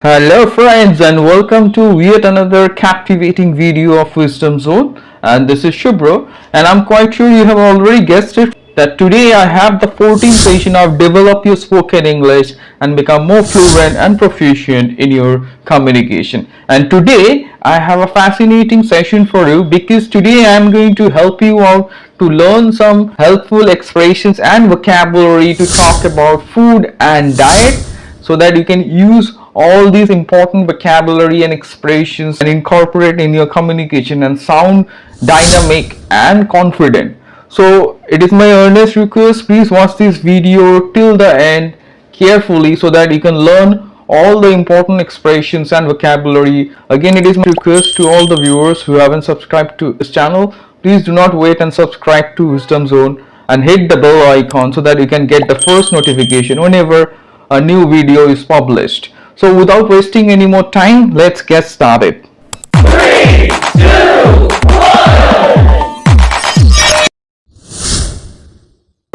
Hello friends, and welcome to yet another captivating video of Wisdom Zone. And this is Shubro, and I'm quite sure you have already guessed it that today I have the 14th session of Develop Your Spoken English and Become More Fluent and Proficient in Your Communication. And today I have a fascinating session for you because today I am going to help you out to learn some helpful expressions and vocabulary to talk about food and diet so that you can use all these important vocabulary and expressions and incorporate in your communication and sound dynamic and confident. So it is my earnest request, please watch this video till the end carefully so that you can learn all the important expressions and vocabulary. Again, it is my request to all the viewers who haven't subscribed to this channel, please do not wait and subscribe to Wisdom Zone and hit the bell icon so that you can get the first notification whenever a new video is published. So without wasting any more time, let's get started. 3, 2, 1.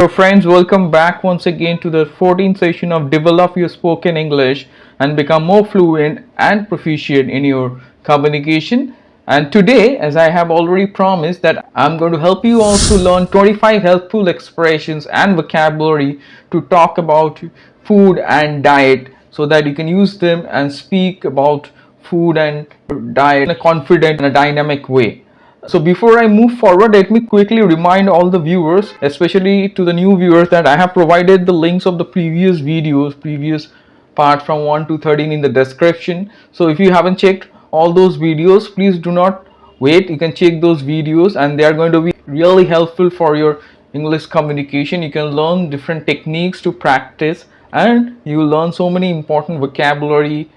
So friends, welcome back once again to the 14th session of Develop Your Spoken English and Become More Fluent and Proficient in Your Communication. And today, as I have already promised, that I'm going to help you also learn 25 helpful expressions and vocabulary to talk about food and diet so that you can use them and speak about food and diet in a confident and a dynamic way. So before I move forward, let me quickly remind all the viewers, especially to the new viewers, that I have provided the links of the previous videos, previous part from 1 to 13 in the description. So if you haven't checked all those videos, please do not wait, you can check those videos and they are going to be really helpful for your English communication. You can learn different techniques to practice and you will learn so many important vocabulary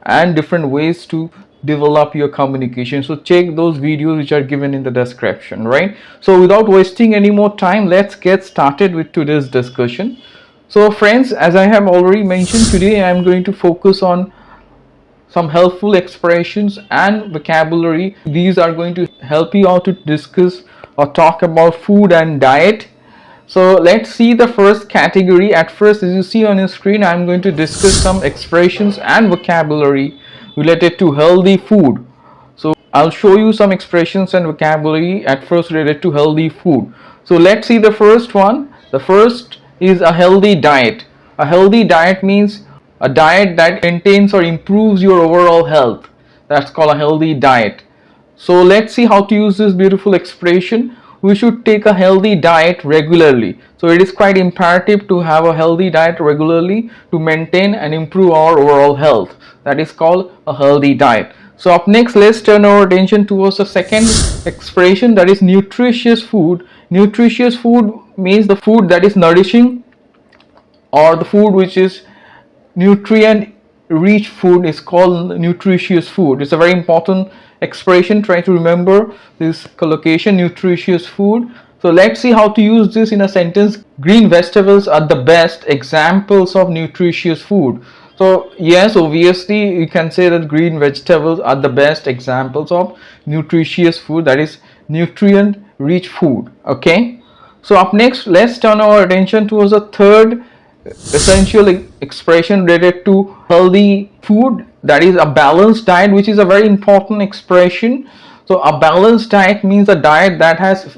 and different ways to develop your communication. So check those videos which are given in the description, right? So without wasting any more time, let's get started with today's discussion. So friends, as I have already mentioned, today I am going to focus on some helpful expressions and vocabulary. These are going to help you out to discuss or talk about food and diet. So let's see the first category. At first, as you see on your screen, I'm going to discuss some expressions and vocabulary related to healthy food. So I'll show you some expressions and vocabulary at first related to healthy food. So let's see the first one. The first is a healthy diet. A healthy diet means a diet that maintains or improves your overall health. That's called a healthy diet. So let's see how to use this beautiful expression. We should take a healthy diet regularly. So it is quite imperative to have a healthy diet regularly to maintain and improve our overall health. That is called a healthy diet. So up next, let's turn our attention towards the second expression, that is nutritious food. Nutritious food means the food that is nourishing or the food which is nutrient rich food is called nutritious food. It's a very important expression. Try to remember this collocation, nutritious food. So let's see how to use this in a sentence. Green vegetables are the best examples of nutritious food. So yes, obviously you can say that green vegetables are the best examples of nutritious food, that is nutrient rich food. Okay, so up next, let's turn our attention towards the third essential expression related to healthy food, that is a balanced diet, which is a very important expression. So a balanced diet means a diet that has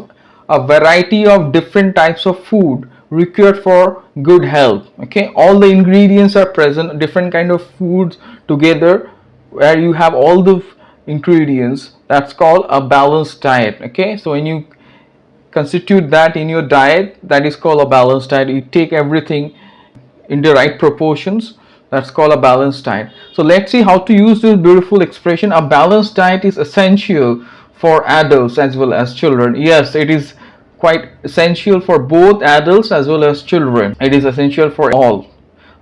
a variety of different types of food required for good health. Okay, all the ingredients are present, different kind of foods together where you have all the ingredients. That's called a balanced diet. Okay, so when you constitute that in your diet, that is called a balanced diet. You take everything in the right proportions. That's called a balanced diet. So let's see how to use this beautiful expression. A balanced diet is essential for adults as well as children. Yes, it is quite essential for both adults as well as children. It is essential for all.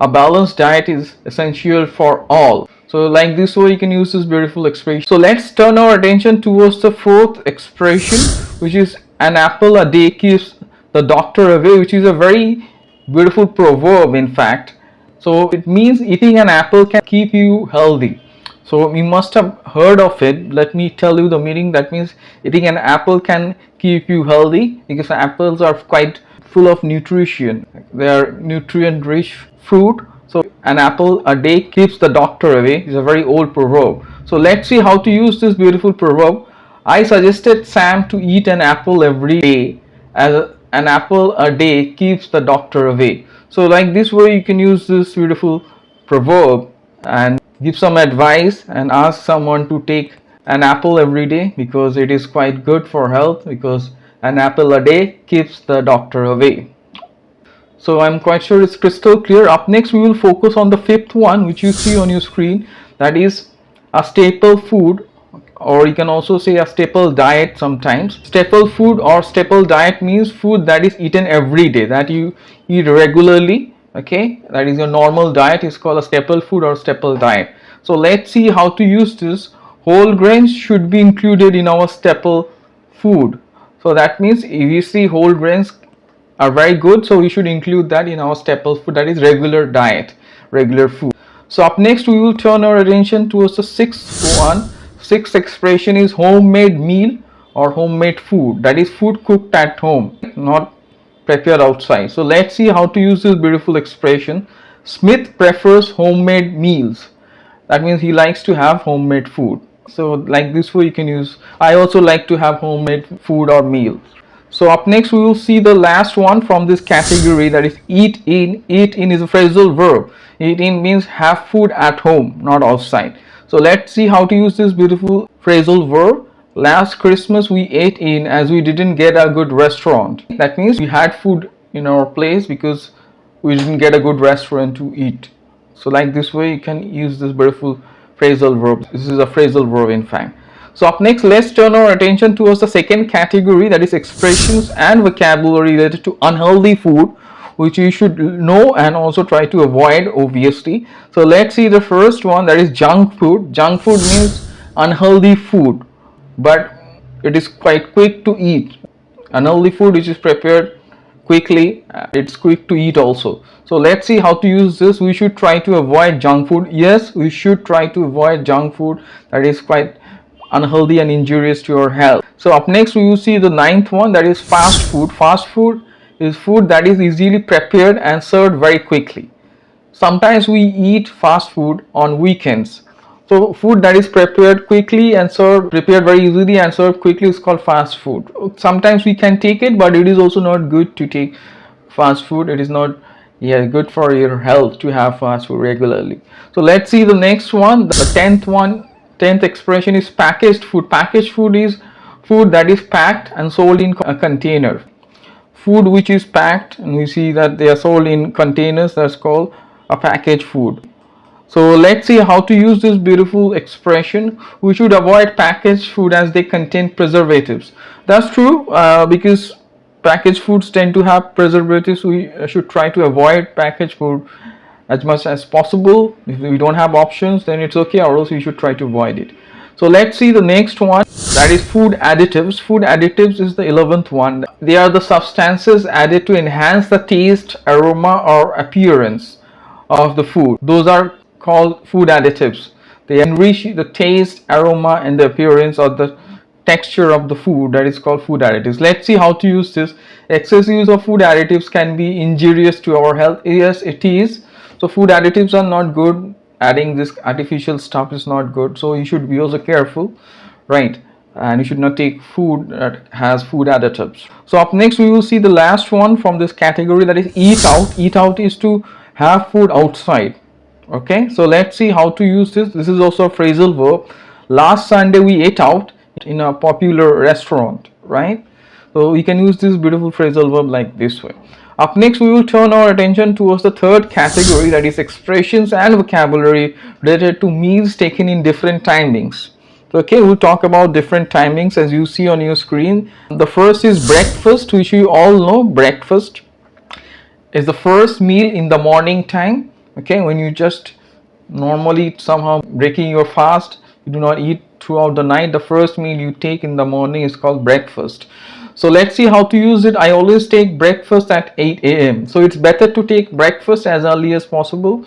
A balanced diet is essential for all. So like this way you can use this beautiful expression. So let's turn our attention towards the fourth expression, which is an apple a day keeps the doctor away, which is a very beautiful proverb in fact. So it means eating an apple can keep you healthy. So you must have heard of it. Let me tell you the meaning. That means eating an apple can keep you healthy because apples are quite full of nutrition. They are nutrient rich fruit. So an apple a day keeps the doctor away is a very old proverb. So let's see how to use this beautiful proverb. I suggested Sam to eat an apple every day, as an apple a day keeps the doctor away. So like this way you can use this beautiful proverb and give some advice and ask someone to take an apple every day, because it is quite good for health, because an apple a day keeps the doctor away. So I'm quite sure it's crystal clear. Up next we will focus on the fifth one, which you see on your screen, that is a staple food, or you can also say a staple diet sometimes. Staple food or staple diet means food that is eaten every day, that you eat regularly. Okay, that is your normal diet, is called a staple food or staple diet. So let's see how to use this. Whole grains should be included in our staple food. So that means if you see whole grains are very good, so we should include that in our staple food, that is regular diet, regular food. So up next we will turn our attention towards the sixth one. Sixth expression is homemade meal or homemade food, that is food cooked at home, not prepared outside. So let's see how to use this beautiful expression. Smith prefers homemade meals. That means he likes to have homemade food. So like this way you can use I also like to have homemade food or meal. So up next we will see the last one from this category, that is eat in. Eat in is a phrasal verb. Eat in means have food at home, not outside. So let's see how to use this beautiful phrasal verb. Last Christmas we ate in as we didn't get a good restaurant. That means we had food in our place because we didn't get a good restaurant to eat. So like this way you can use this beautiful phrasal verb. This is a phrasal verb in fact. So up next let's turn our attention towards the second category, that is expressions and vocabulary related to unhealthy food, which you should know and also try to avoid, obviously. So let's see the first one, that is junk food. Junk food means unhealthy food, but it is quite quick to eat. Unhealthy food which is prepared quickly, it's quick to eat also. So let's see how to use this. We should try to avoid junk food. Yes, we should try to avoid junk food that is quite unhealthy and injurious to your health. So up next we will see the ninth one, that is fast food. Fast food is food that is easily prepared and served very quickly. Sometimes we eat fast food on weekends. So food that is prepared quickly and prepared very easily and served quickly is called fast food. Sometimes we can take it, but it is also not good to take fast food. It is not good for your health to have fast food regularly. So let's see the next one, the 10th one. 10th expression is packaged food. Packaged food is food that is packed and sold in a container. Food which is packed and we see that they are sold in containers, that's called a packaged food. So let's see how to use this beautiful expression. We should avoid packaged food as they contain preservatives. That's true, because packaged foods tend to have preservatives. We should try to avoid packaged food as much as possible. If we don't have options, then it's okay, or else we should try to avoid it. So let's see the next one, that is food additives. Food additives is the 11th one. They are the substances added to enhance the taste, aroma or appearance of the food. Those are called food additives. They enrich the taste, aroma and the appearance or the texture of the food, that is called food additives. Let's see how to use this. Excessive use of food additives can be injurious to our health. Yes, it is. So food additives are not good. Adding this artificial stuff is not good. So you should be also careful, right? And you should not take food that has food additives. So up next we will see the last one from this category, that is eat out. Eat out is to have food outside. Okay, so let's see how to use this. This is also a phrasal verb. Last Sunday we ate out in a popular restaurant, right? So we can use this beautiful phrasal verb like this way. Up next we will turn our attention towards the third category, that is expressions and vocabulary related to meals taken in different timings. So, okay, we'll talk about different timings as you see on your screen. The first is breakfast, which you all know. Breakfast is the first meal in the morning time. Okay, when you just normally somehow breaking your fast, you do not eat throughout the night. The first meal you take in the morning is called breakfast. So let's see how to use it. I always take breakfast at 8 a.m. So it's better to take breakfast as early as possible.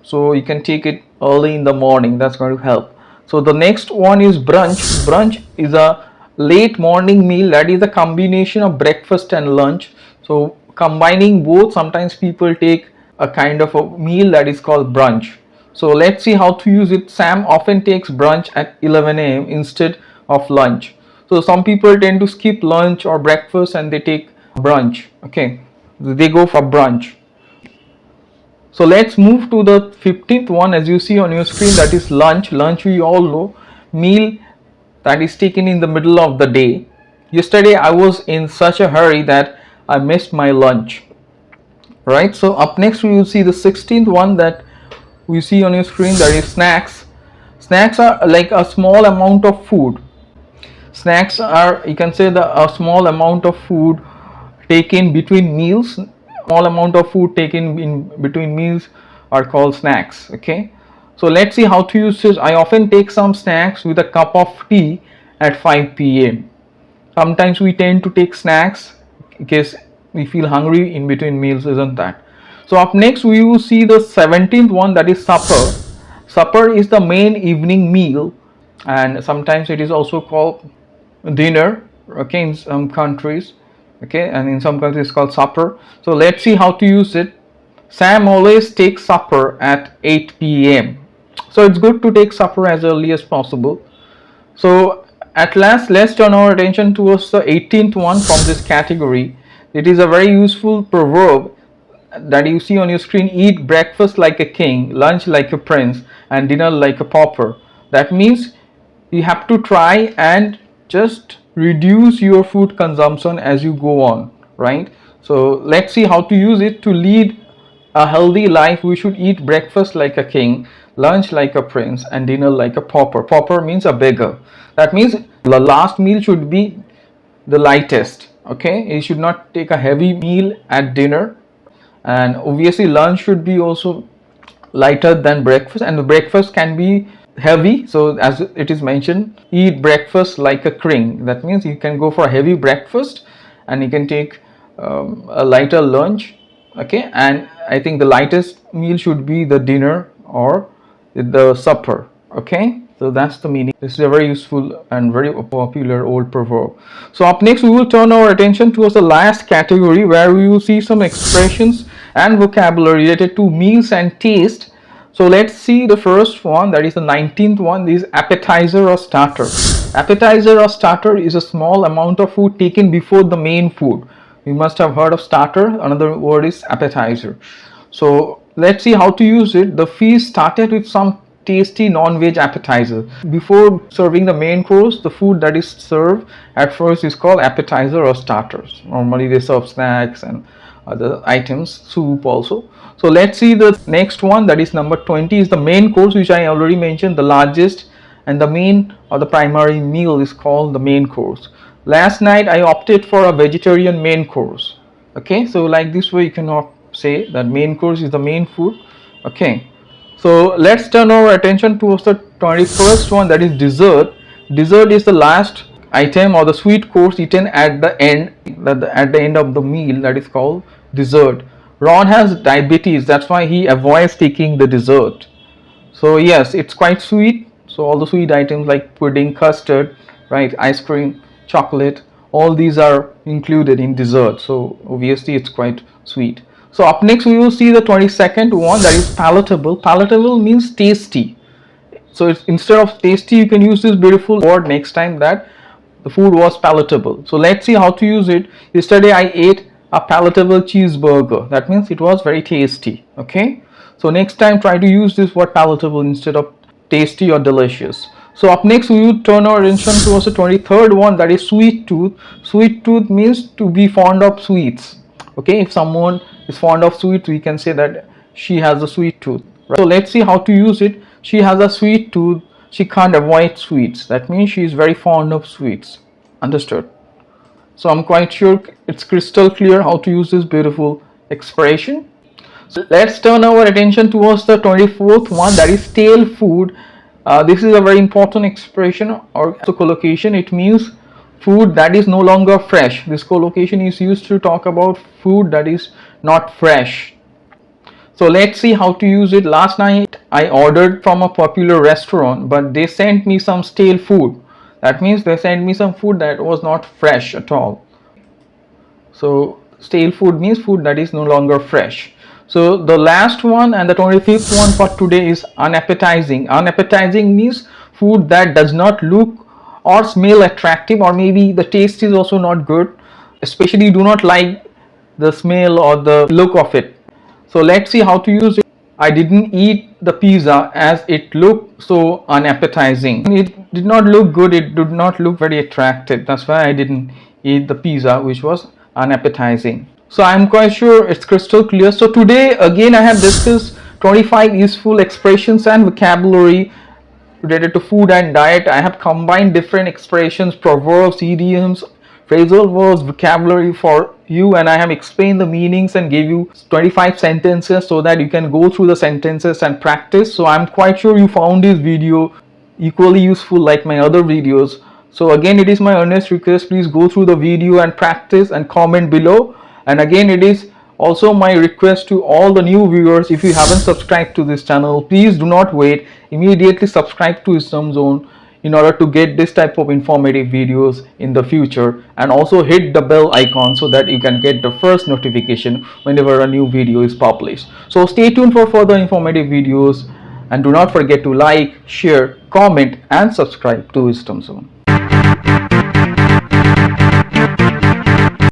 So you can take it early in the morning. That's going to help. So the next one is brunch. Brunch is a late morning meal, that is a combination of breakfast and lunch. So combining both, sometimes people take a kind of a meal that is called brunch. So let's see how to use it. Sam often takes brunch at 11 a.m. instead of lunch. So some people tend to skip lunch or breakfast and they take brunch. Okay, they go for brunch. So let's move to the 15th one, as you see on your screen, that is lunch. Lunch, we all know, meal that is taken in the middle of the day. Yesterday I was in such a hurry that I missed my lunch. Right, so up next we will see the 16th one that we see on your screen, that is snacks. Snacks are like a small amount of food. Snacks are, you can say, a small amount of food taken between meals. Small amount of food taken in between meals are called snacks. Okay, so let's see how to use this. I often take some snacks with a cup of tea at 5 p.m. Sometimes we tend to take snacks in case we feel hungry in between meals, isn't that? So up next we will see the 17th one, that is supper. Supper is the main evening meal, and sometimes it is also called dinner, okay, in some countries, okay, and in some countries it's called supper. So let's see how to use it. Sam always takes supper at 8 p.m. So it's good to take supper as early as possible. So at last, let's turn our attention towards the 18th one from this category. It is a very useful proverb that you see on your screen: eat breakfast like a king, lunch like a prince, and dinner like a pauper. That means you have to try and just reduce your food consumption as you go on, right? So let's see how to use it. To lead a healthy life, we should eat breakfast like a king, lunch like a prince, and dinner like a pauper. Pauper means a beggar. That means the last meal should be the lightest. Okay, you should not take a heavy meal at dinner, and obviously lunch should be also lighter than breakfast, and the breakfast can be heavy. So as it is mentioned, eat breakfast like a king. That means you can go for a heavy breakfast and you can take a lighter lunch. Okay, and I think the lightest meal should be the dinner or the supper. Okay, so that's the meaning. This is a very useful and very popular old proverb. So up next we will turn our attention towards the last category, where we will see some expressions and vocabulary related to meals and taste. So let's see the first one, that is the 19th one. This is appetizer or starter. Appetizer or starter is a small amount of food taken before the main food. You must have heard of starter. Another word is appetizer. So let's see how to use it. The feast started with some tasty non-veg appetizer. Before serving the main course, the food that is served at first is called appetizer or starters. Normally they serve snacks and other items, soup also. So let's see the next one, that is number 20, is the main course, which I already mentioned, the largest, and the main or the primary meal is called the main course. Last night I opted for a vegetarian main course. Okay, so like this way you cannot say that main course is the main food. Okay, so let's turn our attention towards the 21st one, that is dessert. Dessert is the last item or the sweet course eaten at the end, at the end of the meal, that is called dessert. Ron has diabetes, that's why he avoids taking the dessert. So yes, it's quite sweet. So all the sweet items like pudding, custard, right, ice cream, chocolate, all these are included in dessert. So obviously it's quite sweet. So up next we will see the 22nd one, that is palatable. Palatable means tasty. So it's, instead of tasty, you can use this beautiful word next time, that the food was palatable. So let's see how to use it. Yesterday I ate a palatable cheeseburger. That means it was very tasty. Okay, so next time try to use this word palatable instead of tasty or delicious. So up next we will turn our attention towards the 23rd one, that is sweet tooth. Sweet tooth means to be fond of sweets. Okay, if someone is fond of sweets, we can say that she has a sweet tooth. Right? So let's see how to use it. She has a sweet tooth. She can't avoid sweets. That means she is very fond of sweets. Understood? So I'm quite sure it's crystal clear how to use this beautiful expression. So let's turn our attention towards the 24th one, that is stale food. This is a very important expression or collocation. It means food that is no longer fresh. This collocation is used to talk about food that is not fresh. So let's see how to use it. Last night I ordered from a popular restaurant, but they sent me some stale food. That means they sent me some food that was not fresh at all. So stale food means food that is no longer fresh. So the last one and the 25th one for today is unappetizing. Unappetizing means food that does not look or smell attractive, or maybe the taste is also not good. Especially you do not like the smell or the look of it. So let's see how to use it. I didn't eat the pizza as it looked so unappetizing. It did not look good, it did not look very attractive. That's why I didn't eat the pizza, which was unappetizing. So I'm quite sure it's crystal clear. So today again I have discussed 25 useful expressions and vocabulary related to food and diet. I have combined different expressions, proverbs, idioms, phrasal verbs, vocabulary for you, and I have explained the meanings and gave you 25 sentences so that you can go through the sentences and practice. So I'm quite sure you found this video equally useful like my other videos. So again, it is my earnest request, please go through the video and practice and comment below. And again, it is also my request to all the new viewers, if you haven't subscribed to this channel, please do not wait, immediately subscribe to Wisdom Zone in order to get this type of informative videos in the future, and also hit the bell icon so that you can get the first notification whenever a new video is published. So stay tuned for further informative videos, and do not forget to like, share, comment and subscribe to Wisdom Zone.